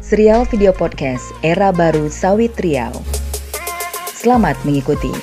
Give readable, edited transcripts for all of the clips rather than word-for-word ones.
serial video podcast Era Baru Sawit Riau. Selamat mengikuti.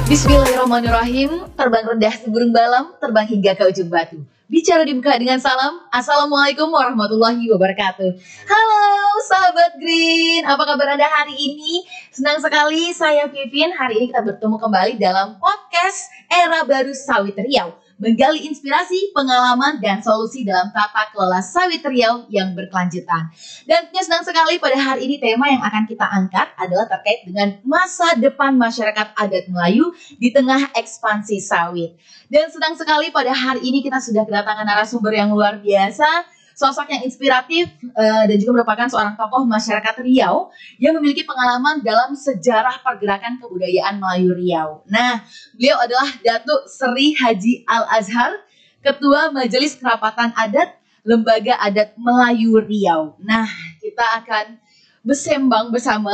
Bismillahirrahmanirrahim. Terbang rendah seburung balam, terbang hingga ke ujung batu. Bicara dibuka dengan salam. Assalamualaikum warahmatullahi wabarakatuh. Halo sahabat Green, apa kabar Anda hari ini? Senang sekali, saya Vivin. Hari ini kita bertemu kembali dalam podcast Era Baru Sawit Riau, menggali inspirasi, pengalaman, dan solusi dalam tata kelola sawit Riau yang berkelanjutan. Dan tentunya senang sekali pada hari ini tema yang akan kita angkat adalah terkait dengan masa depan masyarakat adat Melayu di tengah ekspansi sawit. Dan senang sekali pada hari ini kita sudah kedatangan narasumber yang luar biasa, sosok yang inspiratif dan juga merupakan seorang tokoh masyarakat Riau yang memiliki pengalaman dalam sejarah pergerakan kebudayaan Melayu Riau. Nah, beliau adalah Datuk Seri Haji Al-Azhar, Ketua Majelis Kerapatan Adat Lembaga Adat Melayu Riau. Nah, kita akan bersembang bersama.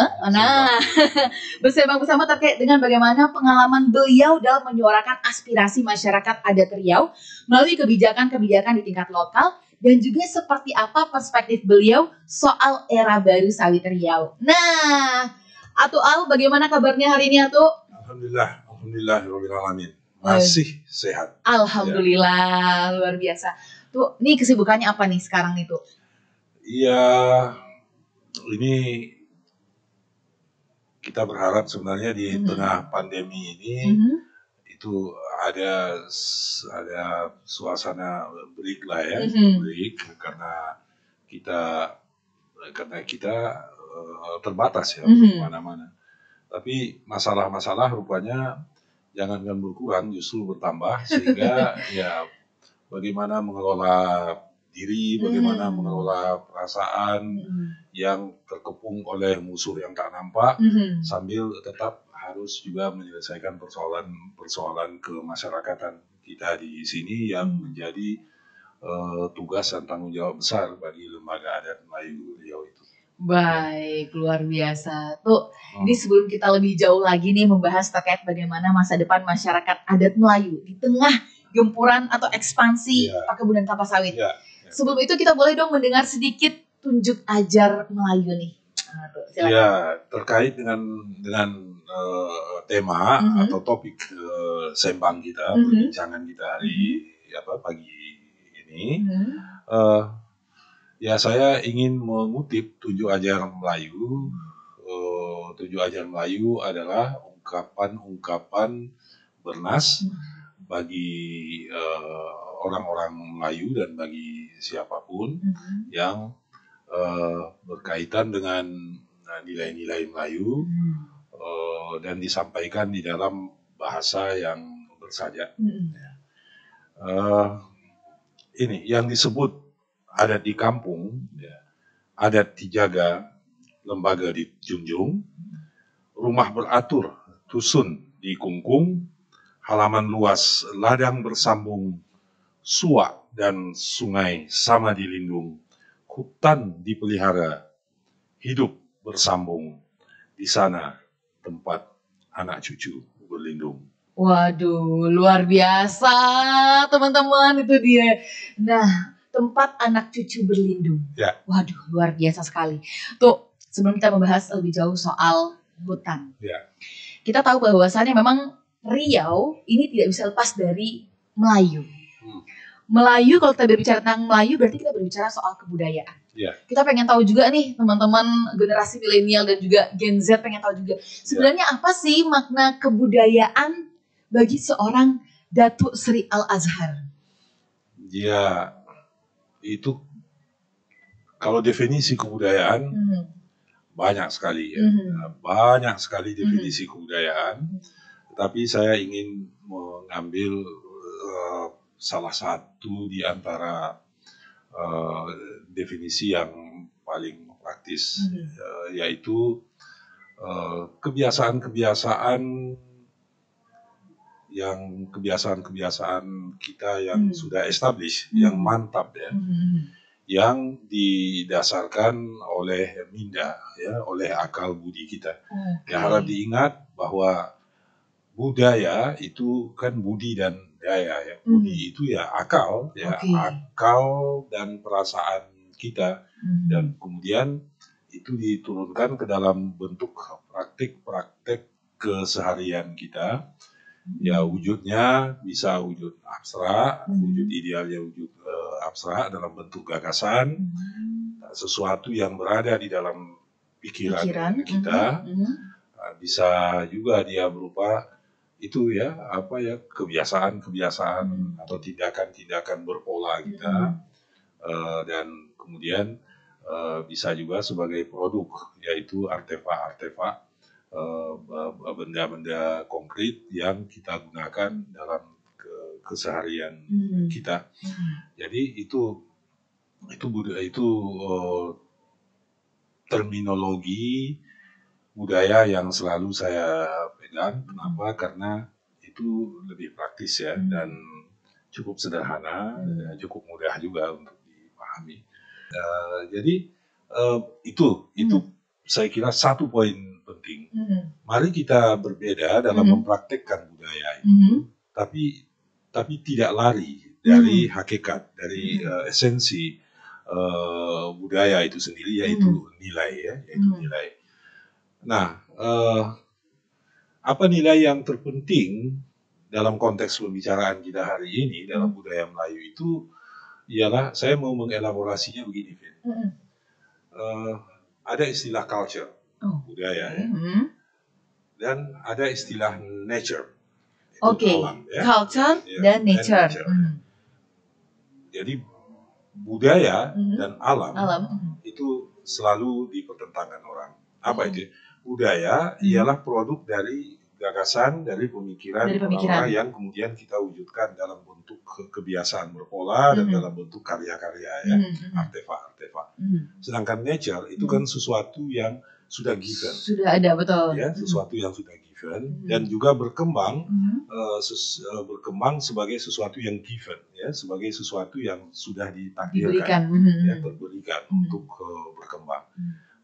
Bersembang bersama terkait dengan bagaimana pengalaman beliau dalam menyuarakan aspirasi masyarakat adat Riau melalui kebijakan-kebijakan di tingkat lokal, dan juga seperti apa perspektif beliau soal era baru sawit Riau. Nah, Atu Al, bagaimana kabarnya hari ini, Atu? Alhamdulillahirrahmanirrahim. Masih sehat. Alhamdulillah, luar biasa. Tuh, ini kesibukannya apa nih sekarang itu? Iya, ini kita berharap sebenarnya di tengah pandemi ini itu ada suasana break lah ya, break karena kita terbatas ya mana-mana. Tapi masalah-masalah rupanya jangankan berkurang, justru bertambah, sehingga ya bagaimana mengelola diri, bagaimana mengelola perasaan yang terkepung oleh musuh yang tak nampak, sambil tetap harus juga menyelesaikan persoalan kemasyarakatan kita di sini yang menjadi tugas dan tanggung jawab besar bagi Lembaga Adat Melayu Riau itu. Baik, luar biasa. Tuh, ini sebelum kita lebih jauh lagi nih membahas terkait bagaimana masa depan masyarakat adat Melayu di tengah gempuran atau ekspansi perkebunan kelapa sawit. Sebelum itu kita boleh dong mendengar sedikit tunjuk ajar Melayu nih. Ya, terkait dengan tema atau topik sembang kita, perbincangan kita hari pagi ini. Ya, saya ingin mengutip tunjuk ajar Melayu. Tunjuk ajar Melayu adalah ungkapan-ungkapan bernas bagi orang-orang Melayu dan bagi siapapun yang berkaitan dengan nilai-nilai Melayu dan disampaikan di dalam bahasa yang bersaja. Ini yang disebut adat di kampung, adat dijaga, lembaga dijunjung, rumah beratur, dusun dikungkung, halaman luas, ladang bersambung, suak dan sungai sama dilindung, hutan dipelihara, hidup bersambung, di sana tempat anak cucu berlindung. Waduh, luar biasa teman-teman, itu dia. Nah, tempat anak cucu berlindung. Waduh, luar biasa sekali. Tuh, sebelum kita membahas lebih jauh soal hutan, kita tahu bahwasannya memang Riau ini tidak bisa lepas dari Melayu. Melayu, kalau kita berbicara tentang Melayu berarti kita berbicara soal kebudayaan. Kita pengen tahu juga nih teman-teman generasi milenial dan juga Gen Z pengen tahu juga sebenarnya apa sih makna kebudayaan bagi seorang Datuk Seri Al-Azhar? Ya, itu kalau definisi kebudayaan banyak sekali ya. Banyak sekali definisi kebudayaan. Tapi saya ingin mengambil salah satu di antara definisi yang paling praktis, yaitu kebiasaan-kebiasaan kita yang sudah established, yang mantap ya, yang didasarkan oleh minda, oleh akal budi kita. Harap diingat bahwa budaya itu kan budi dan daya ya. Budi itu ya akal, akal dan perasaan kita, dan kemudian itu diturunkan ke dalam bentuk praktik-praktik keseharian kita. Ya wujudnya bisa wujud abstrak, wujud idealnya wujud abstrak dalam bentuk gagasan, sesuatu yang berada di dalam pikiran kita. Bisa juga dia berupa itu ya kebiasaan atau tindakan-tindakan berpola kita, dan kemudian bisa juga sebagai produk, yaitu artefak-artefak, benda-benda konkret yang kita gunakan dalam keseharian kita. Jadi itu terminologi budaya yang selalu saya pegang. Kenapa? Karena itu lebih praktis ya, dan cukup sederhana, cukup mudah juga untuk dipahami. Jadi itu saya kira satu poin penting. Mari kita berbeda dalam mempraktekkan budaya itu, tapi tidak lari dari hakikat, dari esensi budaya itu sendiri, yaitu nilai ya, yaitu nilai. Nah, apa nilai yang terpenting dalam konteks pembicaraan kita hari ini dalam budaya Melayu itu ialah, saya mau mengelaborasinya begini, Vin. Ada istilah culture, budaya ya, dan ada istilah nature. Alam, ya. Culture dan nature. Jadi budaya dan alam itu selalu dipertentangkan orang. Apa itu? Budaya ialah produk dari gagasan, dari pemikiran orang yang kemudian kita wujudkan dalam bentuk kebiasaan berpola dan dalam bentuk karya-karya ya, artefak-artefak. Sedangkan nature itu kan sesuatu yang sudah given. Sudah ada, betul. Ya, sesuatu yang sudah given dan juga berkembang, berkembang sebagai sesuatu yang given ya, sebagai sesuatu yang sudah ditakdirkan, terberikan untuk berkembang.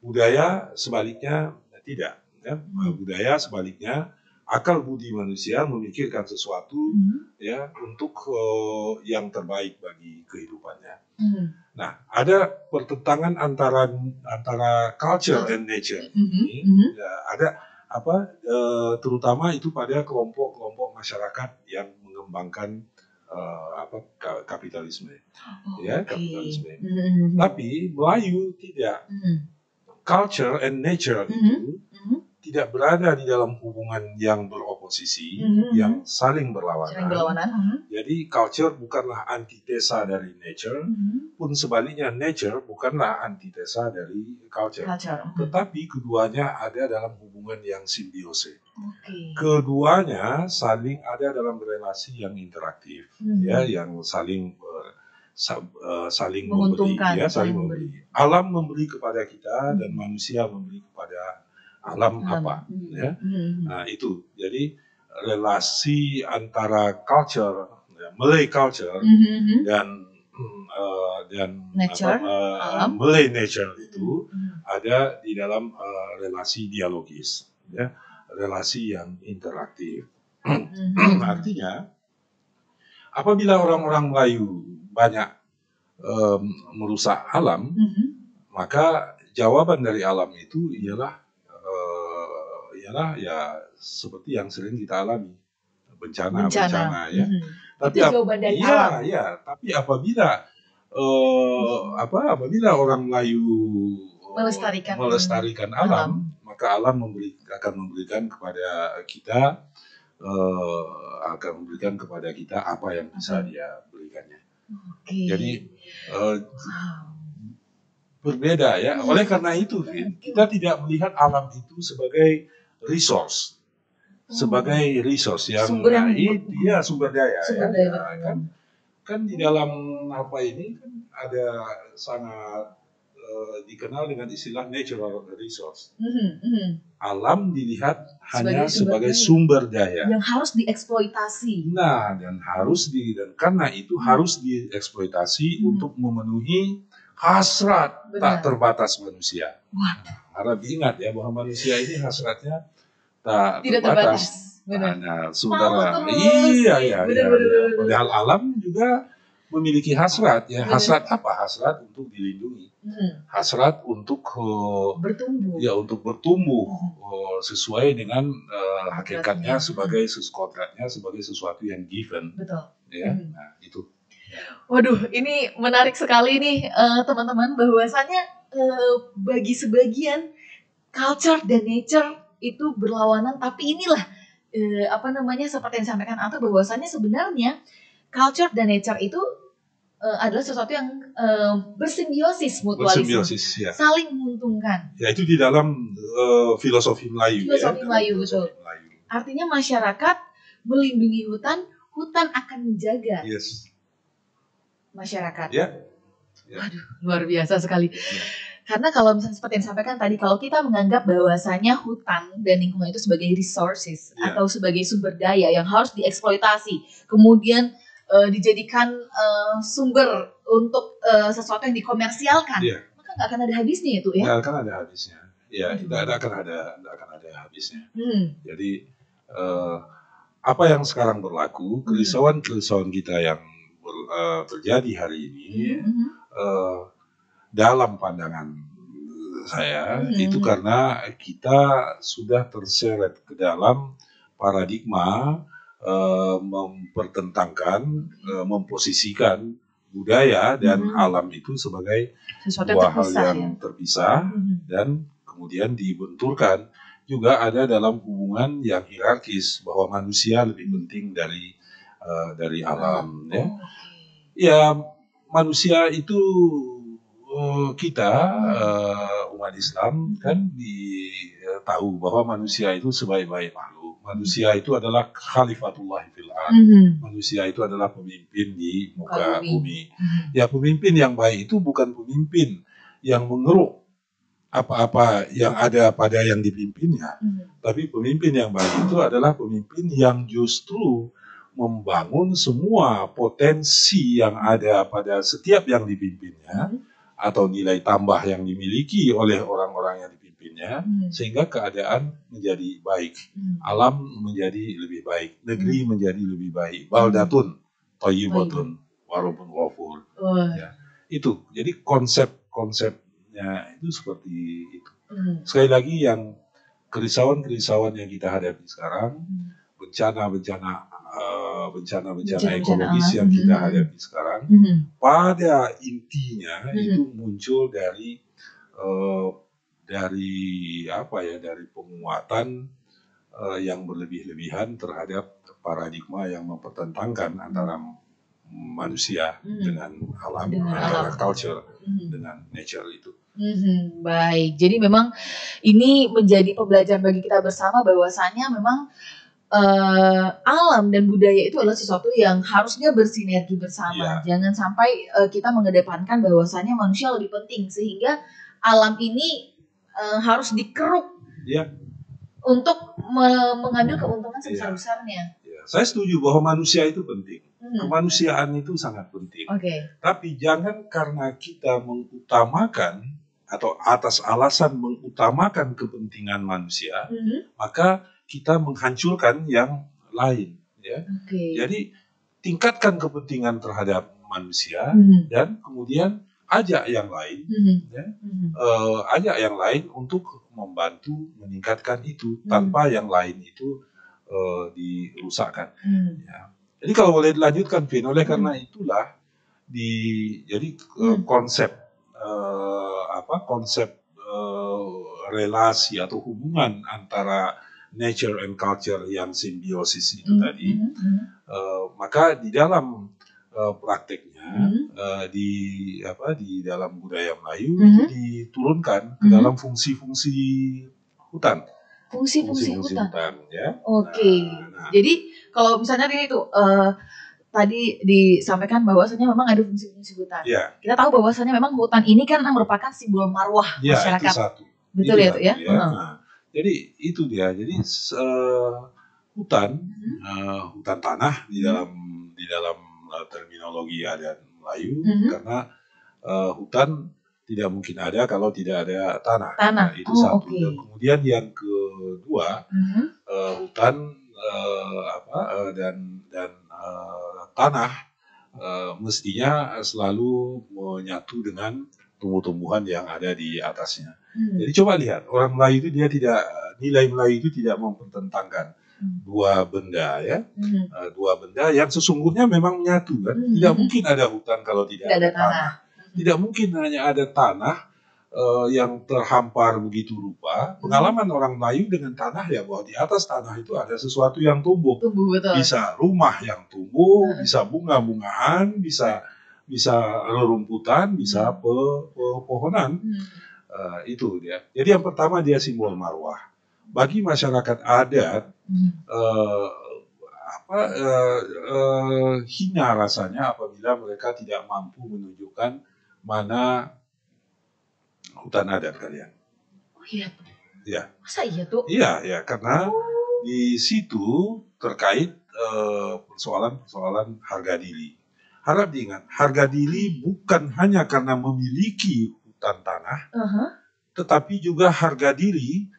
Budaya sebaliknya tidak ya. Budaya sebaliknya, akal budi manusia memikirkan sesuatu ya untuk yang terbaik bagi kehidupannya. Nah, ada pertentangan antara culture and nature ini. Ya, ada terutama itu pada kelompok-kelompok masyarakat yang mengembangkan kapitalisme. Ya, kapitalisme. Tapi Melayu tidak. Culture and nature itu tidak berada di dalam hubungan yang beroposisi, yang saling berlawanan. Jadi culture bukanlah antitesa dari nature, pun sebaliknya nature bukanlah antitesa dari culture. Tetapi keduanya ada dalam hubungan yang simbiose. Keduanya saling ada dalam relasi yang interaktif, ya, yang saling memberi, ya, saling memberi. Alam memberi kepada kita dan manusia memberi kepada alam ya. Nah, itu. Jadi relasi antara culture, Malay culture dan nature, Malay nature itu ada di dalam relasi dialogis, ya, relasi yang interaktif. Artinya, apabila orang-orang Melayu banyak merusak alam, maka jawaban dari alam itu ialah ya seperti yang sering kita alami, bencana ya. Tapi jawaban dari alam. Ya, tapi apabila orang Melayu melestarikan alam, maka alam akan memberikan kepada kita apa yang bisa dia berikannya. Jadi berbeda ya. Oleh karena itu, kita tidak melihat alam itu sebagai resource, yang sumber daya. Kan di dalam ini kan ada sangat dikenal dengan istilah natural resource. Alam dilihat hanya sebagai sumber daya yang harus dieksploitasi. Nah, dan karena itu harus dieksploitasi untuk memenuhi hasrat tak terbatas manusia. Harap diingat ya bahwa manusia ini hasratnya tak terbatas. benar. Hanya sementara. Mau terus. Iya. Benar. Padahal alam juga memiliki hasrat ya. Benar. Hasrat apa? Hasrat untuk dilindungi. Hasrat untuk bertumbuh. Ya, untuk bertumbuh sesuai dengan hakikatnya sebagai kodratnya sebagai sesuatu yang given. Betul. Ya. Nah, itu. Waduh, ini menarik sekali nih teman-teman, bahwasannya bagi sebagian culture dan nature itu berlawanan, tapi inilah seperti yang disampaikan Anto, bahwasannya sebenarnya culture dan nature itu adalah sesuatu yang bersimbiosis, mutualisme, ya. saling menguntungkan. Ya, itu di dalam filosofi Melayu. Filosofi Melayu, betul. Artinya masyarakat melindungi hutan, hutan akan menjaga. Yes. Masyarakat. Ya. Waduh, luar biasa sekali. Ya. Karena kalau misalnya seperti yang disampaikan tadi, kalau kita menganggap bahwasanya hutan dan lingkungan itu sebagai resources atau sebagai sumber daya yang harus dieksploitasi, kemudian dijadikan sumber untuk sesuatu yang dikomersialkan, maka nggak akan ada habisnya itu ya? Nggak akan ada habisnya. Ya, nggak akan ada habisnya. Jadi apa yang sekarang berlaku, kerisauan kita yang terjadi hari ini, dalam pandangan saya itu karena kita sudah terseret ke dalam paradigma mempertentangkan, memposisikan budaya dan alam itu sebagai dua hal yang terpisah dan kemudian dibenturkan. Juga ada dalam hubungan yang hierarkis bahwa manusia lebih penting dari alam. Ya, manusia itu kita umat Islam kan tahu bahwa manusia itu sebaik-baik makhluk. Manusia itu adalah khalifatullah fil ard. Manusia itu adalah pemimpin di muka bumi. Ya, pemimpin yang baik itu bukan pemimpin yang mengeruk apa-apa yang ada pada yang dipimpinnya. Tapi pemimpin yang baik itu adalah pemimpin yang justru membangun semua potensi yang ada pada setiap yang dipimpinnya atau nilai tambah yang dimiliki oleh orang-orang yang dipimpinnya, sehingga keadaan menjadi baik, alam menjadi lebih baik, negeri menjadi lebih baik, baldatun thayyibatun warabun ghafur. Ya, itu. Jadi konsepnya itu seperti itu. Sekali lagi, yang kerisauan yang kita hadapi sekarang, bencana ekologis yang kita hadapi sekarang, pada intinya itu muncul dari penguatan yang berlebih-lebihan terhadap paradigma yang mempertentangkan antara manusia dengan alam, antara culture dengan nature itu. Baik, jadi memang ini menjadi pembelajaran bagi kita bersama bahwasanya memang alam dan budaya itu adalah sesuatu yang harusnya bersinergi bersama. Jangan sampai kita mengedepankan bahwasannya manusia lebih penting sehingga alam ini harus dikeruk untuk mengambil keuntungan sebesar-besarnya. Saya setuju bahwa manusia itu penting. Kemanusiaan itu sangat penting. Tapi jangan karena kita mengutamakan atau atas alasan mengutamakan kepentingan manusia, maka kita menghancurkan yang lain. Ya. Jadi tingkatkan kepentingan terhadap manusia dan kemudian ajak yang lain, ajak yang lain untuk membantu meningkatkan itu tanpa yang lain itu dirusakkan. Ya. Jadi kalau boleh dilanjutkan, Vin, oleh karena itulah konsep relasi atau hubungan antara nature and culture yang simbiosis itu tadi, maka di dalam prakteknya di dalam budaya Melayu itu diturunkan ke dalam fungsi-fungsi hutan. Fungsi-fungsi hutan. Ya. Jadi kalau misalnya ini tuh tadi disampaikan bahwasanya memang ada fungsi-fungsi hutan. Kita tahu bahwasanya memang hutan ini kan merupakan simbol marwah masyarakat. Itu satu. Betul itu ya? Jadi itu dia. Jadi hutan tanah di dalam terminologi adat Melayu, karena hutan tidak mungkin ada kalau tidak ada tanah. Nah, itu satu. Dan kemudian yang kedua, hutan tanah mestinya selalu menyatu dengan tumbuh-tumbuhan yang ada di atasnya. Jadi coba lihat, orang Melayu itu nilai Melayu itu tidak mempertentangkan dua benda ya, dua benda yang sesungguhnya memang menyatu kan. Tidak mungkin ada hutan kalau tidak ada tanah. Tidak mungkin hanya ada tanah yang terhampar begitu rupa. Pengalaman orang Melayu dengan tanah ya, bahwa di atas tanah itu ada sesuatu yang tumbuh. Betul. Bisa rumah yang tumbuh, bisa bunga-bungaan, bisa rerumputan, bisa pepohonan. Itu dia. Jadi yang pertama dia simbol marwah. Bagi masyarakat adat hina rasanya apabila mereka tidak mampu menunjukkan mana hutan adat kalian. Oh iya. Ya. Masa iya tuh? Iya, karena di situ terkait persoalan harga diri. Harap diingat, harga diri bukan hanya karena memiliki hutan tanah, tetapi juga harga diri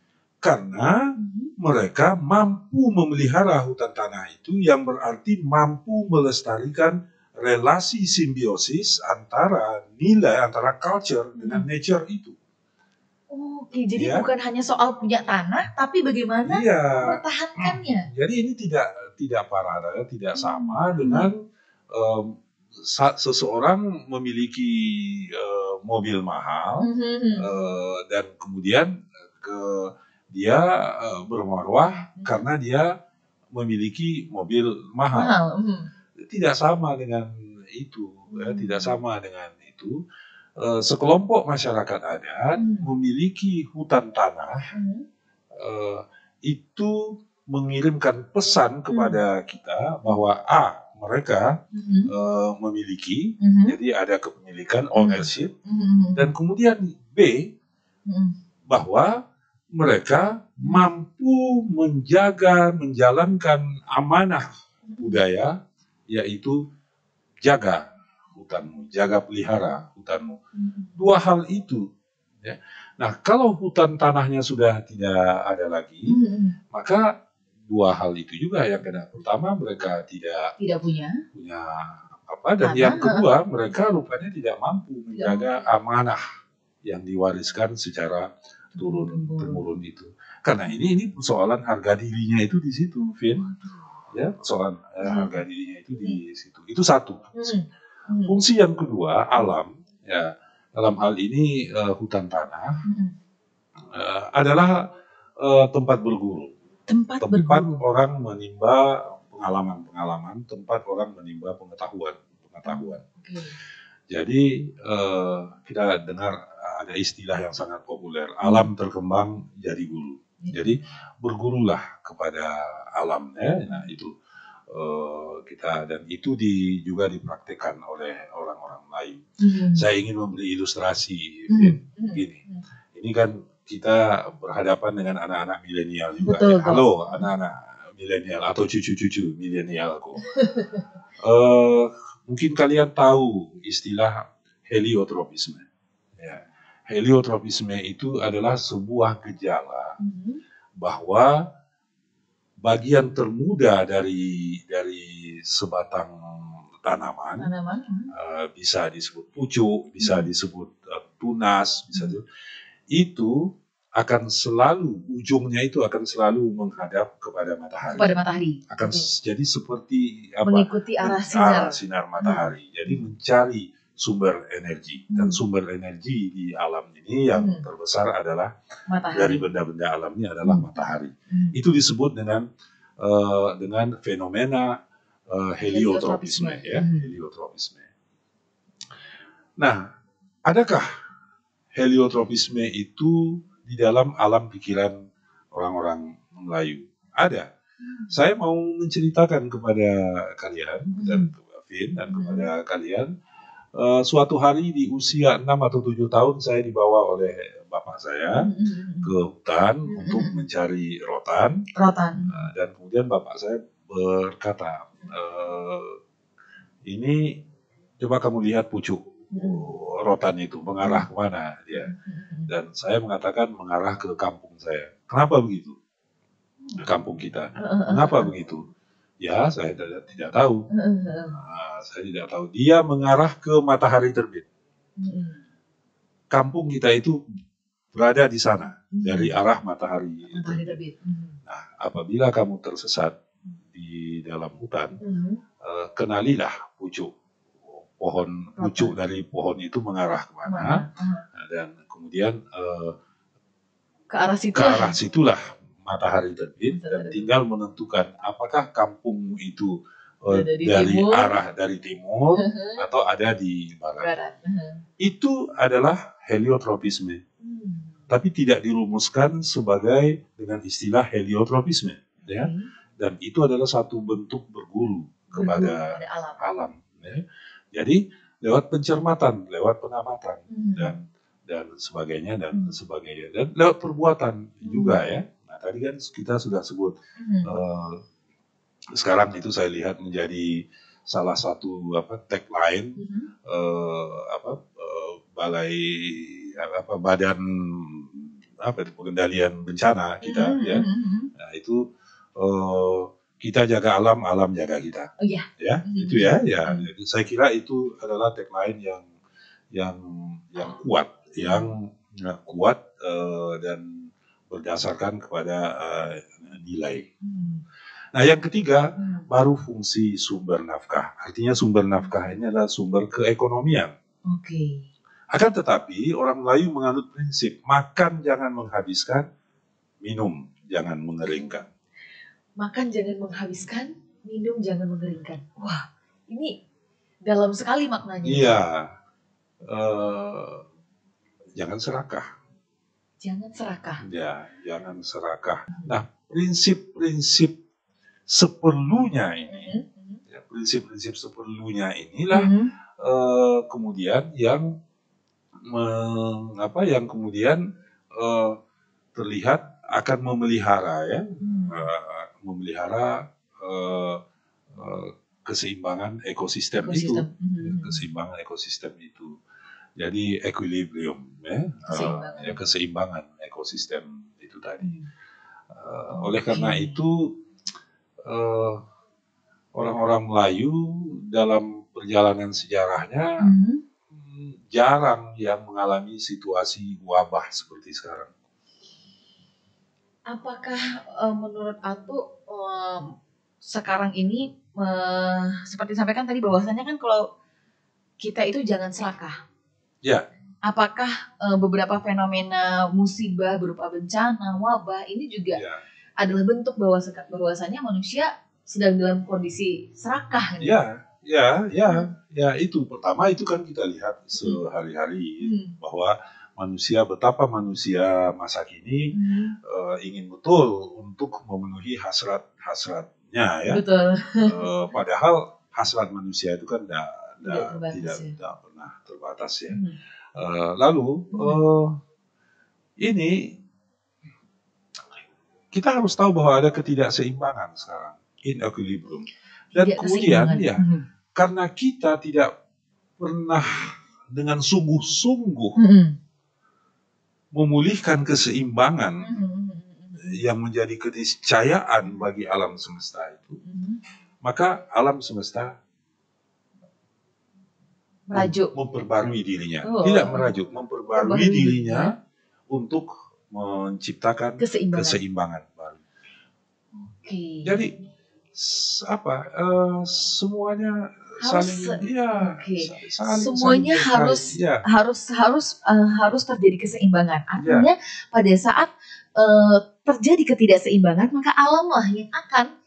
karena mereka mampu memelihara hutan tanah itu, yang berarti mampu melestarikan relasi simbiosis antara culture dengan nature itu. Oke, jadi bukan hanya soal punya tanah, tapi bagaimana mempertahankannya. Jadi ini tidak paralel, tidak sama dengan seseorang memiliki mobil mahal dan kemudian dia bermarwah karena dia memiliki mobil mahal. Tidak sama dengan itu, tidak sama dengan itu. Sekelompok masyarakat adat memiliki hutan tanah, itu mengirimkan pesan kepada kita bahwa mereka memiliki, jadi ada kepemilikan, ownership, dan kemudian B, bahwa mereka mampu menjalankan amanah budaya, yaitu jaga hutanmu, jaga pelihara hutanmu. Dua hal itu. Ya. Nah, kalau hutan tanahnya sudah tidak ada lagi, maka dua hal itu juga yang kena. Pertama, mereka tidak punya apa, dan yang kedua, mereka rupanya tidak mampu menjaga amanah yang diwariskan secara turun-temurun itu. Karena ini persoalan harga dirinya itu di situ, Vin. Ya, persoalan harga dirinya itu di situ. Itu satu. Fungsi yang kedua, alam, ya, dalam hal ini hutan tanah adalah tempat berguru. Tempat orang menimba pengalaman, tempat orang menimba pengetahuan. Jadi kita dengar ada istilah yang sangat populer, alam terkembang jadi guru. Jadi bergurulah kepada alam, ya. Nah itu kita, dan itu juga dipraktikkan oleh orang-orang Melayu. Saya ingin memberi ilustrasi gini. Ini kan kita berhadapan dengan anak-anak milenial juga. Betul. Halo anak-anak milenial atau cucu-cucu milenialku. Mungkin kalian tahu istilah heliotropisme. Ya. Heliotropisme itu adalah sebuah gejala bahwa bagian termuda dari sebatang tanaman bisa disebut pucuk, bisa disebut tunas, bisa itu akan selalu, ujungnya itu akan selalu menghadap kepada matahari. Akan jadi seperti mengikuti arah sinar matahari. Jadi mencari sumber energi, dan sumber energi di alam ini yang terbesar adalah matahari. Dari benda-benda alam ini adalah matahari. Itu disebut dengan fenomena heliotropisme, ya, heliotropisme. Nah, adakah heliotropisme itu di dalam alam pikiran orang-orang Melayu? Ada. Saya mau menceritakan kepada kalian dan kepada Vin dan kepada kalian. Suatu hari di usia 6 atau 7 tahun saya dibawa oleh bapak saya ke hutan untuk mencari rotan. Dan kemudian bapak saya berkata, ini coba kamu lihat pucuk rotan itu mengarah kemana dia. Dan saya mengatakan mengarah ke kampung saya. Kenapa begitu? kampung kita. Mengapa begitu? Ya, saya tidak tahu. Saya tidak tahu. Dia mengarah ke matahari terbit. Kampung kita itu berada di sana, dari arah matahari terbit. Nah, apabila kamu tersesat di dalam hutan, kenalilah pucuk dari pohon itu mengarah kemana, dan kemudian ke arah situlah matahari terbit, dan tinggal menentukan apakah kampung itu dari timur atau ada di barat. Itu adalah heliotropisme, tapi tidak dirumuskan dengan istilah heliotropisme, ya. Dan itu adalah satu bentuk berguru kepada alam. Ya. Jadi lewat pencermatan, lewat pengamatan dan sebagainya dan lewat perbuatan juga, ya. Nah, tadi kan kita sudah sebut. Sekarang itu saya lihat menjadi salah satu tagline badan pengendalian bencana kita, ya. Nah, itu kita jaga alam, alam jaga kita. Ya, itu ya. Jadi saya kira itu adalah tagline yang kuat dan berdasarkan kepada nilai. Nah, yang ketiga, baru fungsi sumber nafkah. Artinya sumber nafkah ini adalah sumber keekonomian. Akan tetapi, orang Melayu menganut prinsip, makan jangan menghabiskan, minum jangan mengeringkan. Makan jangan menghabiskan, minum jangan mengeringkan. Wah, ini dalam sekali maknanya. Iya. Jangan serakah. Jangan serakah. Ya, jangan serakah. Nah, prinsip-prinsip seperlunya ini, prinsip-prinsip seperlunya inilah kemudian yang kemudian terlihat akan memelihara, ya, keseimbangan ekosistem itu, keseimbangan ekosistem itu. Jadi equilibrium, ya, keseimbangan ekosistem itu tadi. Oleh karena itu orang-orang Melayu dalam perjalanan sejarahnya jarang yang mengalami situasi wabah seperti sekarang. Apakah menurut Atu sekarang ini seperti disampaikan tadi bahwasannya kan kalau kita itu jangan serakah. Ya. Apakah beberapa fenomena musibah berupa bencana, wabah ini juga adalah bentuk bahwasanya manusia sedang dalam kondisi serakah? Gitu? Ya, itu pertama itu kan kita lihat sehari-hari bahwa betapa manusia masa kini ingin betul untuk memenuhi hasratnya, ya. Betul. Padahal hasrat manusia itu kan tidak pernah terbatas, ya. Lalu ini kita harus tahu bahwa ada ketidakseimbangan sekarang, inequilibrium. Dan kemudian karena kita tidak pernah dengan sungguh-sungguh memulihkan keseimbangan yang menjadi keniscayaan bagi alam semesta itu, maka alam semesta memperbarui dirinya, tidak merajuk, memperbarui dirinya untuk menciptakan keseimbangan baru. Jadi semuanya semuanya harus terjadi keseimbangan. Artinya pada saat terjadi ketidakseimbangan, maka alamlah yang akan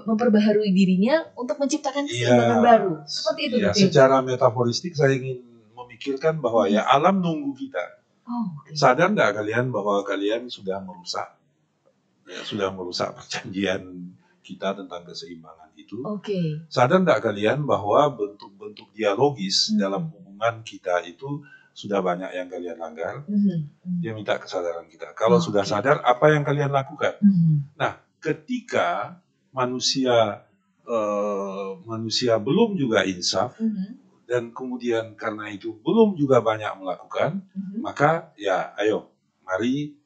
memperbaharui dirinya untuk menciptakan keseimbangan baru. Seperti itu. Secara metaforistik saya ingin memikirkan bahwa alam nunggu kita. Sadar nggak kalian bahwa kalian sudah merusak perjanjian kita tentang keseimbangan itu? Sadar nggak kalian bahwa bentuk-bentuk dialogis dalam hubungan kita itu sudah banyak yang kalian langgar? Dia minta kesadaran kita. Kalau sudah sadar, apa yang kalian lakukan? Nah, ketika manusia belum juga insaf, dan kemudian karena itu belum juga banyak melakukan, maka ayo, mari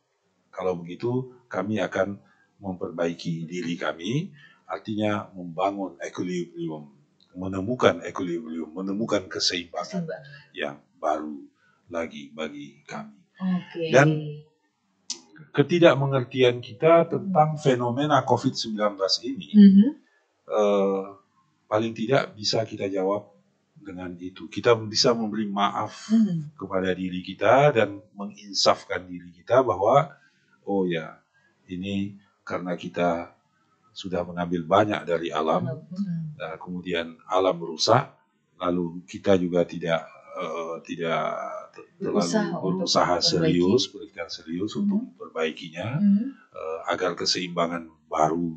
kalau begitu kami akan memperbaiki diri kami, artinya membangun equilibrium, menemukan keseimbangan yang baru lagi bagi kami. Dan ketidakmengertian kita tentang fenomena COVID-19 ini, paling tidak bisa kita jawab dengan itu. Kita bisa memberi maaf kepada diri kita dan menginsafkan diri kita bahwa, oh ya, ini karena kita sudah mengambil banyak dari alam, kemudian alam rusak, lalu kita juga tidak terlalu berusaha serius, berikhtiar serius untuk memperbaikinya, agar keseimbangan baru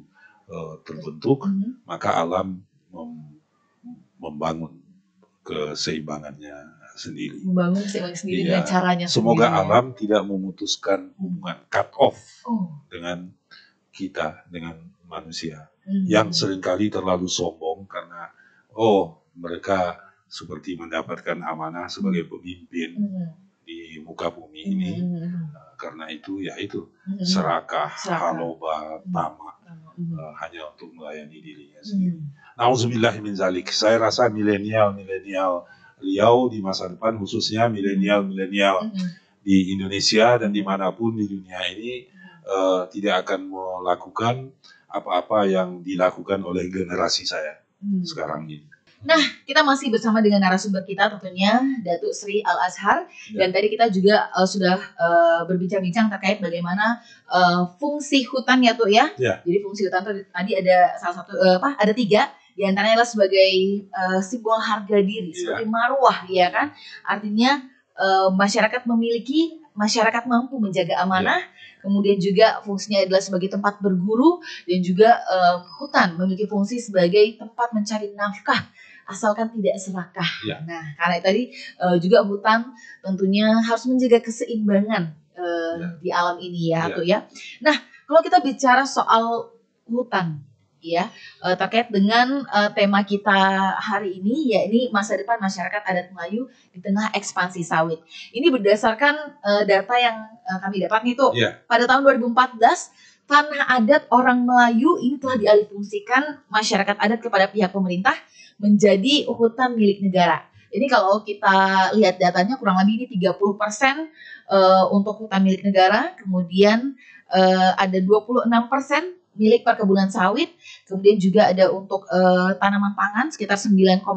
terbentuk, maka alam membangun keseimbangannya sendiri. Membangun keseimbangan sendiri dengan caranya semoga sendiri. Alam tidak memutuskan hubungan cut off dengan kita, dengan manusia yang seringkali terlalu sombong karena mereka seperti mendapatkan amanah sebagai pemimpin di muka bumi ini. Karena itu serakah, haloba, tamak, hanya untuk melayani dirinya sendiri. Nauzubillah min zalik. Saya rasa milenial Riau di masa depan, khususnya milenial di Indonesia dan dimanapun di dunia ini, tidak akan melakukan apa-apa yang dilakukan oleh generasi saya sekarang ini. Nah, kita masih bersama dengan narasumber kita tentunya Datuk Sri Al-Azhar, dan tadi kita juga sudah berbincang-bincang terkait bagaimana fungsi hutan ya Tuk ya. Jadi fungsi hutan tadi ada salah satu ada 3. Di antaranya adalah sebagai simbol harga diri, sebagai marwah ya kan. Artinya masyarakat mampu menjaga amanah. Kemudian juga fungsinya adalah sebagai tempat berguru, dan juga hutan memiliki fungsi sebagai tempat mencari nafkah asalkan tidak serakah. Nah, karena tadi juga hutan tentunya harus menjaga keseimbangan di alam ini ya, Tuh ya. Nah, kalau kita bicara soal hutan ya, terkait dengan tema kita hari ini, ya ini masa depan masyarakat adat Melayu di tengah ekspansi sawit. Ini berdasarkan data yang kami dapat nih Tuh. Pada tahun 2014 tanah adat orang Melayu ini telah dialihfungsikan masyarakat adat kepada pihak pemerintah menjadi hutan milik negara. Jadi kalau kita lihat datanya kurang lebih ini 30% untuk hutan milik negara, kemudian ada 26% milik perkebunan sawit, kemudian juga ada untuk tanaman pangan sekitar 9,9%,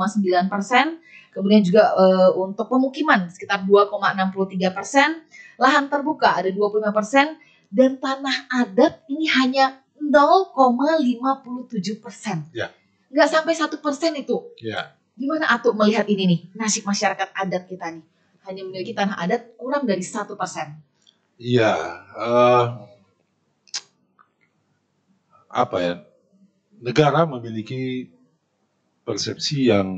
kemudian juga untuk pemukiman sekitar 2,63%, lahan terbuka ada 25%, dan tanah adat ini hanya 0,57%. Nggak sampai 1% itu. Gimana Atuk melihat ini nih, nasib masyarakat adat kita nih? Hanya memiliki tanah adat kurang dari 1%. Iya, negara memiliki persepsi yang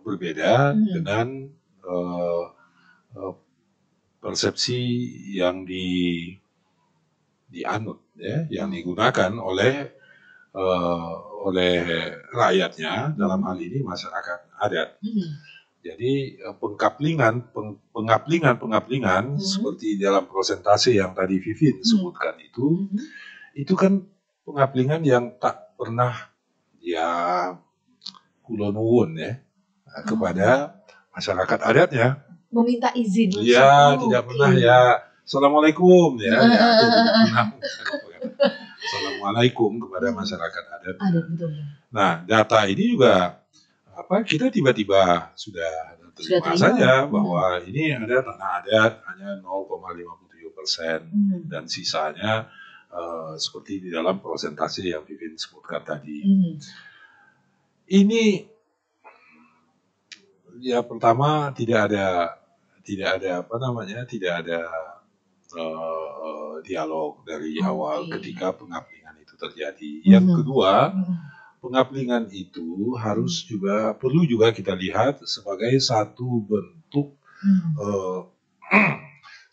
berbeda dengan persepsi yang dianut ya, yang digunakan oleh rakyatnya, dalam hal ini masyarakat adat. Jadi pengaplingan seperti dalam prosentase yang tadi Vivin sebutkan itu kan pengaplingan yang tak pernah kula nuwun ya kepada masyarakat adatnya. Meminta izin. Tidak pernah Assalamualaikum tidak pernah. Assalamualaikum kepada masyarakat adat. Nah, data ini juga kita tiba-tiba sudah terima saja bahwa ini ada tanah adat hanya 0,57% dan sisanya seperti di dalam prosentase yang Vivin sebutkan tadi. Ini pertama tidak ada dialog dari awal ketika pengaplingan itu terjadi. Yang kedua, pengaplingan itu perlu juga kita lihat sebagai satu bentuk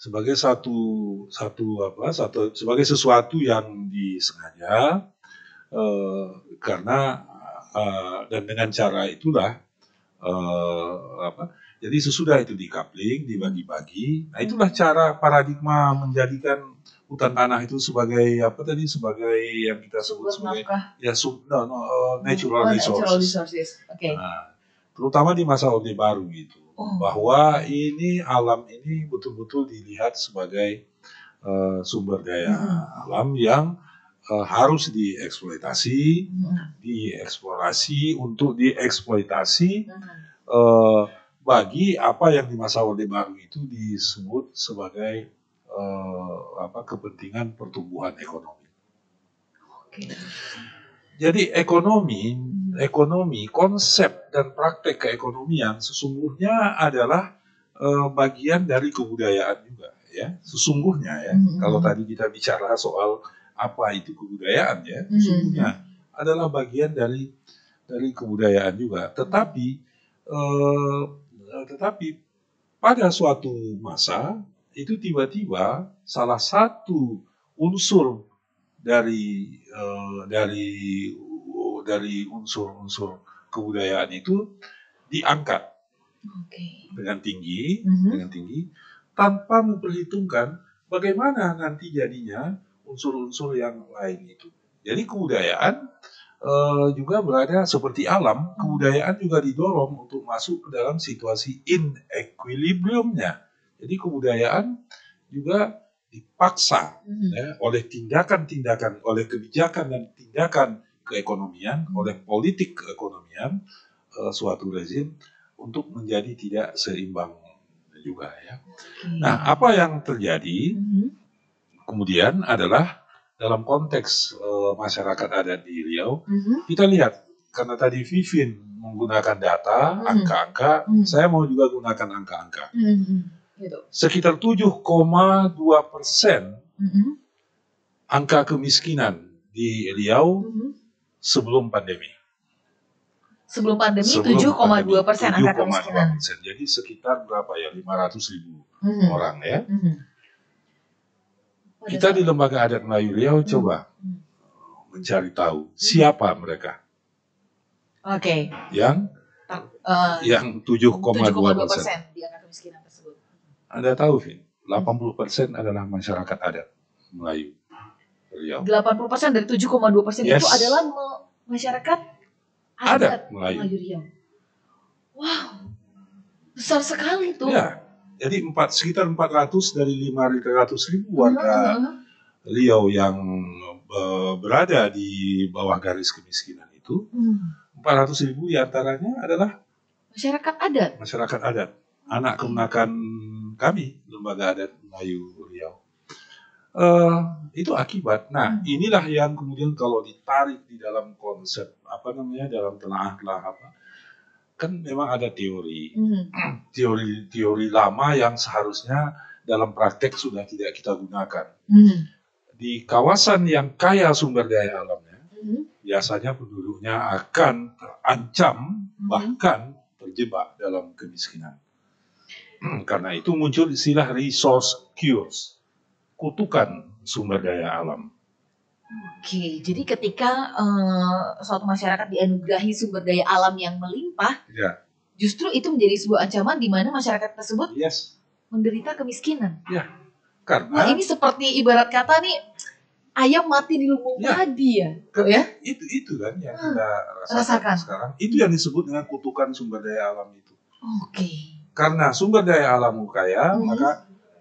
sebagai sebagai sesuatu yang disengaja, karena dan dengan cara itulah jadi sesudah itu dikapling, dibagi-bagi, nah itulah cara paradigma menjadikan hutan tanah itu sebagai apa tadi, sebagai yang kita sebut sebagai natural resources. Nah, terutama di masa Orde Baru gitu, bahwa ini alam ini betul-betul dilihat sebagai sumber daya alam yang harus dieksploitasi, dieksplorasi untuk dieksploitasi bagi apa yang di masa Orde Baru itu disebut sebagai kepentingan pertumbuhan ekonomi. Jadi ekonomi, konsep dan praktek keekonomian sesungguhnya adalah bagian dari kebudayaan juga, ya. Sesungguhnya, ya. Kalau tadi kita bicara soal apa itu kebudayaan, ya, sesungguhnya adalah bagian dari kebudayaan juga. Tetapi pada suatu masa itu tiba-tiba salah satu unsur dari unsur-unsur kebudayaan itu diangkat dengan tinggi, tanpa memperhitungkan bagaimana nanti jadinya unsur-unsur yang lain itu. Jadi kebudayaan juga berada seperti alam, kebudayaan juga didorong untuk masuk ke dalam situasi in equilibriumnya. Jadi kebudayaan juga dipaksa oleh tindakan-tindakan, oleh kebijakan dan tindakan keekonomian, oleh politik keekonomian suatu rezim untuk menjadi tidak seimbang juga, ya. Nah, apa yang terjadi kemudian adalah dalam konteks masyarakat adat di Riau, kita lihat karena tadi Vivin menggunakan data, angka-angka, saya mau juga gunakan angka-angka. Sekitar 7,2% angka kemiskinan di Riau sebelum pandemi. Sebelum pandemi 7,2% angka kemiskinan. Jadi sekitar berapa ya? 500.000 orang, ya. Kita di Lembaga Adat Melayu Riau coba mencari tahu siapa mereka. Yang 7,2% di angka kemiskinan tersebut. Anda tahu, Vin, 80% adalah masyarakat adat Melayu Riau. 80% dari 7,2% itu adalah masyarakat adat Melayu Riau. Wow, besar sekali tuh. Ya, jadi sekitar 400 dari 500.000 warga Riau yang berada di bawah garis kemiskinan itu, 400.000 diantaranya adalah masyarakat adat, anak kemenakan kami, Lembaga Adat Melayu Riau. Itu akibat. Nah, inilah yang kemudian kalau ditarik di dalam konsep dalam telah kan memang ada teori lama yang seharusnya dalam praktek sudah tidak kita gunakan. Di kawasan yang kaya sumber daya alamnya, biasanya penduduknya akan terancam bahkan terjebak dalam kemiskinan. Karena itu muncul istilah resource curse, kutukan sumber daya alam. Jadi ketika suatu masyarakat dianugerahi sumber daya alam yang melimpah, justru itu menjadi sebuah ancaman di mana masyarakat tersebut menderita kemiskinan. Karena ini seperti ibarat kata nih, ayam mati di lubang padi ya. Itu kan yang kita rasakan sekarang. Itu yang disebut dengan kutukan sumber daya alam itu. Karena sumber daya alammu kaya,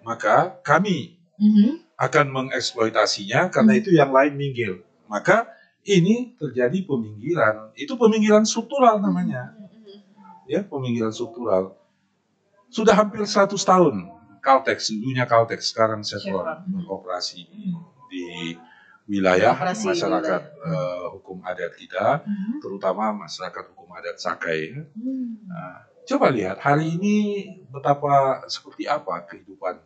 maka kami akan mengeksploitasinya, karena itu yang lain minggir. Maka ini terjadi peminggiran. Itu peminggiran struktural namanya. Ya, peminggiran struktural. Sudah hampir 100 tahun Caltex, dulunya Caltex, sekarang Chevron beroperasi di wilayah masyarakat hukum adat kita, terutama masyarakat hukum adat Sakai. Coba lihat hari ini seperti apa kehidupan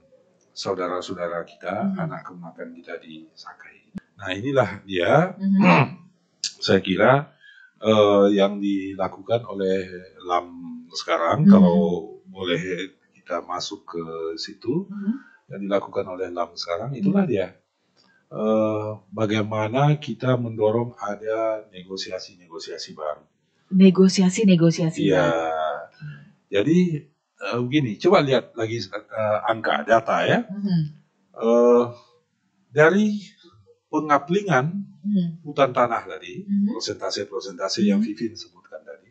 saudara-saudara kita, anak kemenakan kita di Sakai. Nah, inilah dia, saya kira yang dilakukan oleh LAM sekarang, kalau boleh kita masuk ke situ, yang dilakukan oleh LAM sekarang, itulah dia. Bagaimana kita mendorong ada negosiasi-negosiasi baru. Negosiasi-negosiasi baru. Jadi begini, coba lihat lagi angka data ya. dari pengaplingan hutan tanah tadi, prosentase yang Vivin sebutkan tadi,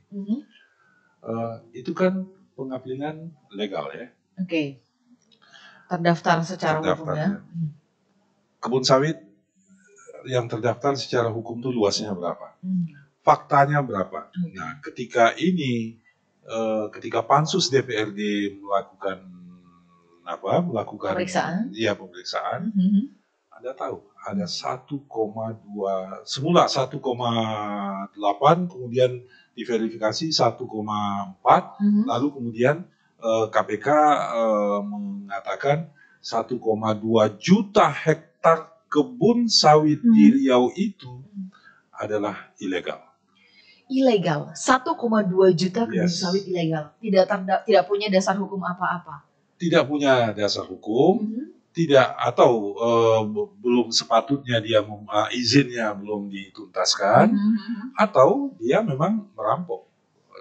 itu kan pengaplingan legal ya. Oke. Terdaftar secara hukum ya. Kebun sawit yang terdaftar secara hukum itu luasnya berapa? Faktanya berapa? Nah, ketika ketika Pansus DPRD melakukan pemeriksaan, Anda tahu ada 1,2 semula 1,8 kemudian diverifikasi 1,4 lalu kemudian KPK mengatakan 1,2 juta hektar kebun sawit di Riau itu adalah ilegal. Ilegal, 1,2 juta kebun sawit ilegal, tidak punya dasar hukum apa-apa. Tidak punya dasar hukum, tidak atau belum sepatutnya dia izinnya belum dituntaskan, atau dia memang merampok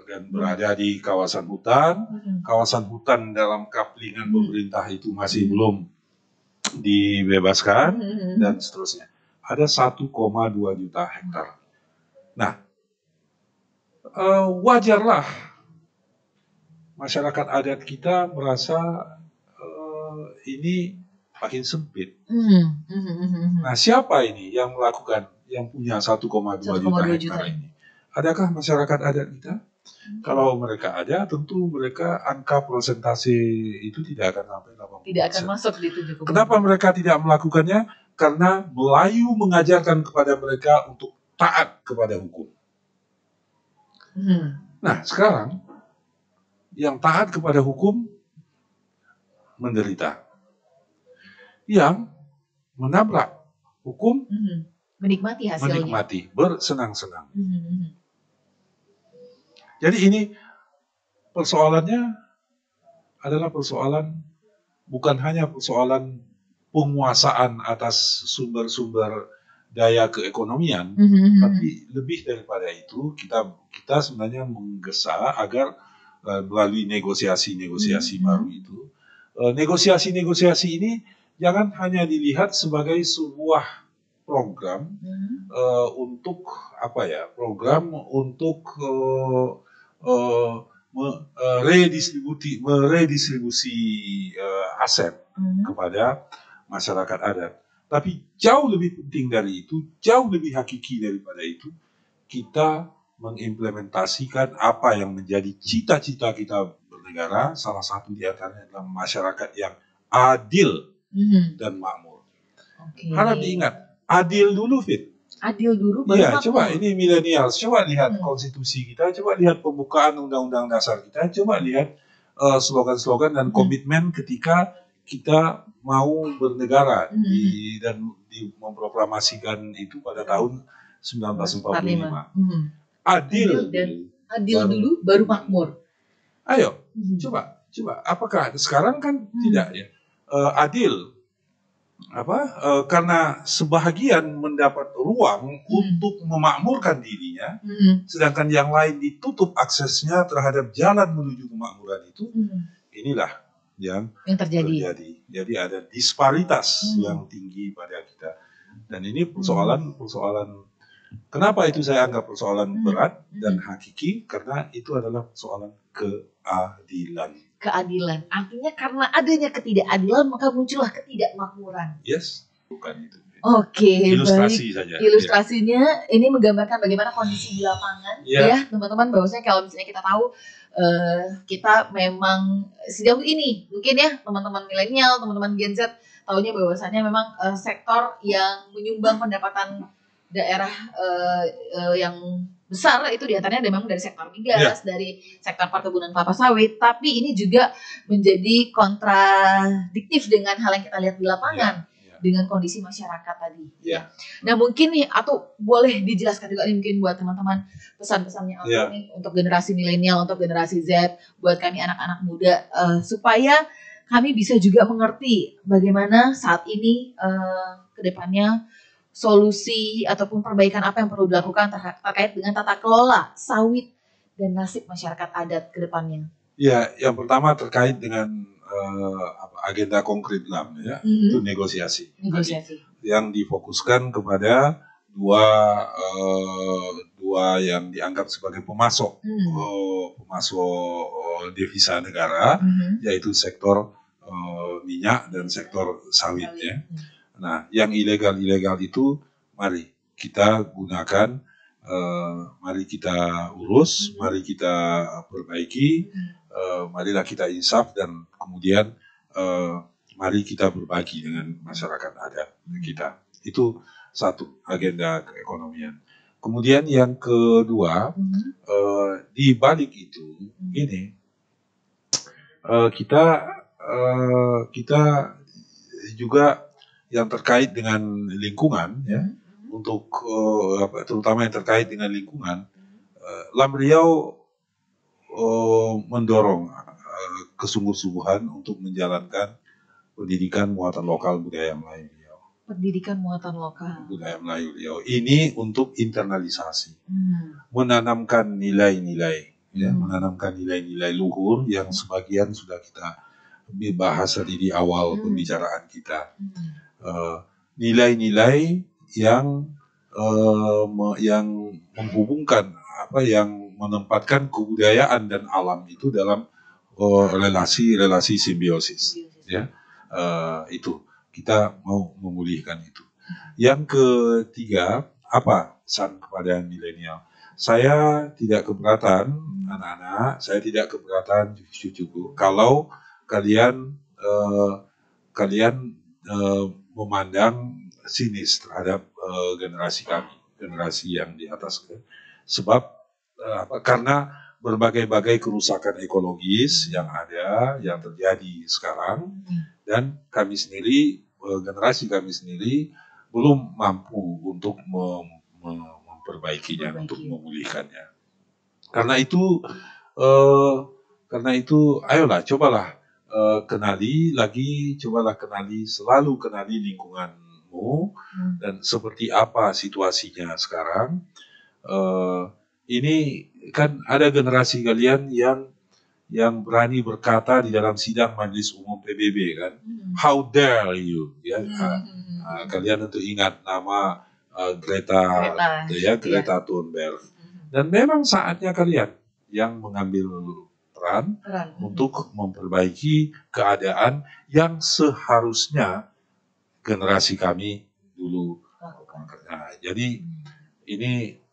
dan berada di kawasan hutan dalam kaplingan pemerintah itu masih belum dibebaskan dan seterusnya. Ada 1,2 juta hektar. Nah, wajarlah masyarakat adat kita merasa ini makin sempit. Nah, siapa ini yang melakukan, yang punya 1,2 juta hektar ini? Adakah masyarakat adat kita? Kalau mereka ada, tentu mereka angka prosentase itu tidak akan sampai 80%. Tidak akan masuk di 70%. Kenapa mereka tidak melakukannya? Karena Melayu mengajarkan kepada mereka untuk taat kepada hukum. Nah, sekarang yang taat kepada hukum menderita. Yang menabrak hukum menikmati hasilnya. Menikmati, bersenang-senang. Jadi ini persoalannya adalah bukan hanya persoalan penguasaan atas sumber-sumber daya keekonomian, tapi lebih daripada itu kita sebenarnya menggesa agar melalui negosiasi-negosiasi baru itu, negosiasi-negosiasi ini jangan hanya dilihat sebagai sebuah program untuk meredistribusi aset kepada masyarakat adat. Tapi jauh lebih penting dari itu, jauh lebih hakiki daripada itu, kita mengimplementasikan apa yang menjadi cita-cita kita bernegara. Salah satu di antaranya adalah masyarakat yang adil dan makmur. Harap diingat, adil dulu, Fit. Adil dulu baru makmur. makmur. Coba ini milenial, coba lihat konstitusi kita, coba lihat pembukaan undang-undang dasar kita, coba lihat slogan-slogan dan komitmen ketika kita mau bernegara dan memproklamasikan itu pada tahun 1945. Adil dulu baru makmur. Ayo, coba. Apakah sekarang kan tidak ya? Adil. Karena sebahagian mendapat ruang untuk memakmurkan dirinya, sedangkan yang lain ditutup aksesnya terhadap jalan menuju kemakmuran itu. Inilah yang terjadi. Jadi ada disparitas yang tinggi pada kita. Dan ini persoalan. Kenapa itu saya anggap persoalan berat dan hakiki? Karena itu adalah persoalan keadilan. Keadilan, artinya karena adanya ketidakadilan maka muncullah ketidakmakmuran. Yes, bukan itu. Oke, ilustrasi baik. Saja. Ilustrasinya ini menggambarkan bagaimana kondisi di lapangan, ya teman-teman. Bahwasanya kalau misalnya kita tahu kita memang sejauh ini mungkin ya teman-teman milenial, teman-teman Gen Z tahunya bahwasanya memang sektor yang menyumbang pendapatan daerah yang besar itu diantaranya memang dari sektor migas, dari sektor perkebunan kelapa sawit. Tapi ini juga menjadi kontradiktif dengan hal yang kita lihat di lapangan dengan kondisi masyarakat tadi. Nah mungkin nih, atau boleh dijelaskan juga nih mungkin buat teman-teman pesan-pesannya apa nih untuk generasi milenial, untuk generasi Z, buat kami anak-anak muda supaya kami bisa juga mengerti bagaimana saat ini ke depannya solusi ataupun perbaikan apa yang perlu dilakukan terkait dengan tata kelola sawit dan nasib masyarakat adat ke depannya. Ya, yang pertama terkait dengan agenda konkret itu negosiasi. yang difokuskan kepada dua yang dianggap sebagai pemasok devisa negara, yaitu sektor minyak dan sektor sawit ya. Nah, yang ilegal itu mari kita gunakan, mari kita urus, mari kita perbaiki, marilah kita insaf dan kemudian mari kita berbagi dengan masyarakat adat kita. Itu satu agenda keekonomian. Kemudian yang kedua, di balik itu gini, kita juga yang terkait dengan lingkungan ya, untuk terutama yang terkait dengan lingkungan, Lam Riau mendorong kesungguh-sungguhan untuk menjalankan pendidikan muatan lokal budaya Melayu Riau. Pendidikan muatan lokal Budaya Melayu Riau ini untuk internalisasi, menanamkan nilai-nilai, ya, menanamkan nilai-nilai luhur yang sebagian sudah kita bahas tadi di awal pembicaraan kita. Nilai-nilai yang menghubungkan yang menempatkan kebudayaan dan alam itu dalam relasi simbiosis ya. Itu kita mau memulihkan itu. Yang ketiga, apa pesan kepada milenial? Saya tidak keberatan anak-anak, saya tidak keberatan cucu-cucu kalau kalian memandang sinis terhadap generasi kami, generasi yang di atas. Sebab karena berbagai-bagai kerusakan ekologis yang ada, yang terjadi sekarang, dan kami sendiri, generasi kami sendiri belum mampu untuk memperbaikinya, untuk memulihkannya. Karena itu, ayolah, cobalah selalu kenali lingkunganmu dan seperti apa situasinya sekarang. Ini kan ada generasi kalian yang berani berkata di dalam sidang Majelis Umum PBB kan, how dare you, ya. Kalian tentu ingat nama Greta Thunberg. Dan memang saatnya kalian yang mengambil peran untuk memperbaiki keadaan yang seharusnya generasi kami dulu lakukan. Nah, jadi ini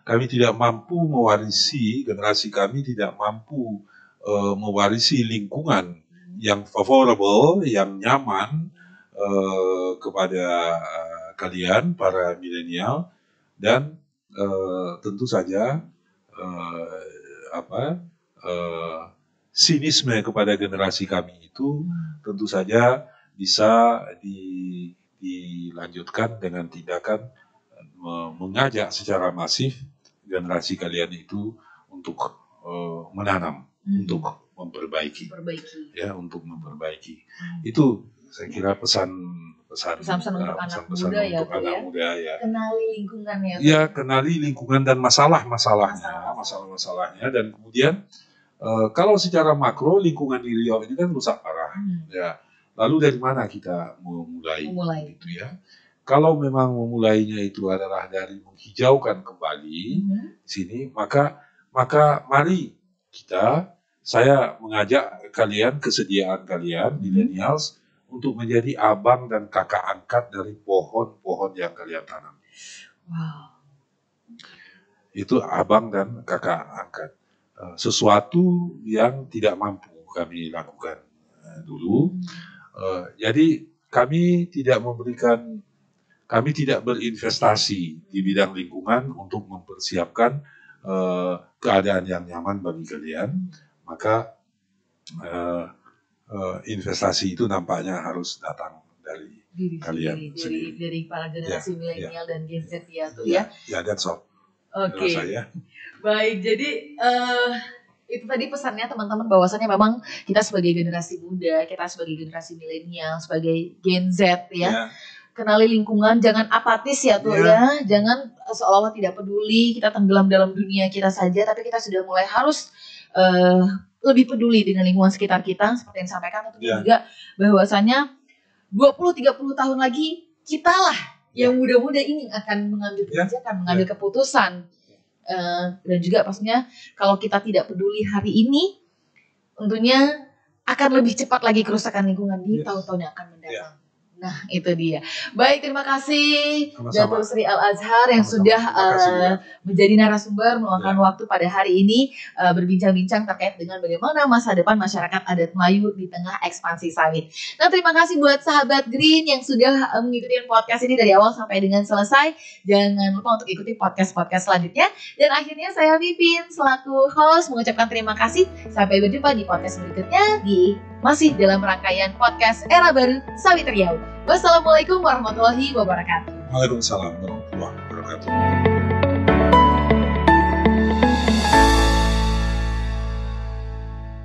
kami tidak mampu mewarisi, generasi kami tidak mampu mewarisi lingkungan yang favorable, yang nyaman kepada kalian para milenial, dan tentu saja sinisme kepada generasi kami itu tentu saja bisa dilanjutkan dengan tindakan mengajak secara masif generasi kalian itu untuk menanam, untuk memperbaiki, ya, untuk memperbaiki. Itu saya kira pesan untuk anak muda ya. Kenali lingkungan ya. Ya, kenali lingkungan dan masalah-masalahnya, dan kemudian kalau secara makro lingkungan di Riau ini kan rusak parah, ya. Lalu dari mana kita memulai. Gitu ya? Kalau memang memulainya itu adalah dari menghijaukan kembali sini, maka mari saya mengajak kalian, kesediaan kalian millennials, untuk menjadi abang dan kakak angkat dari pohon-pohon yang kalian tanam. Wow. Itu abang dan kakak angkat. Sesuatu yang tidak mampu kami lakukan dulu. Jadi kami tidak berinvestasi di bidang lingkungan untuk mempersiapkan keadaan yang nyaman bagi kalian. Maka investasi itu nampaknya harus datang dari kalian sendiri. Dari para generasi milenial dan Gen Z ya tuh ya. Ya, that's all. Oke. Baik, jadi itu tadi pesannya teman-teman, bahwasannya memang kita sebagai generasi muda, kita sebagai generasi milenial, sebagai Gen Z ya. Kenali lingkungan, jangan apatis ya tuh ya. Jangan seolah-olah tidak peduli, kita tenggelam dalam dunia kita saja, tapi kita sudah mulai harus lebih peduli dengan lingkungan sekitar kita, seperti yang disampaikan tentunya juga bahwasanya 20-30 tahun lagi kitalah yang muda-muda ini akan mengambil kebijakan, mengambil keputusan. Dan juga pastinya kalau kita tidak peduli hari ini, tentunya akan lebih cepat lagi kerusakan lingkungan di tahun-tahun yang akan mendatang. Nah, itu dia. Baik, terima kasih Datuk Sri Al-Azhar yang sudah menjadi narasumber meluangkan waktu pada hari ini berbincang-bincang terkait dengan bagaimana masa depan masyarakat adat Melayu di tengah ekspansi sawit. Nah, terima kasih buat sahabat Green yang sudah mengikuti podcast ini dari awal sampai dengan selesai. Jangan lupa untuk ikuti podcast-podcast selanjutnya. Dan akhirnya saya Pipin selaku host mengucapkan terima kasih. Sampai berjumpa di podcast berikutnya masih dalam rangkaian podcast Era Baru Sawit Riau. Wassalamualaikum warahmatullahi wabarakatuh. Waalaikumsalam warahmatullahi wabarakatuh.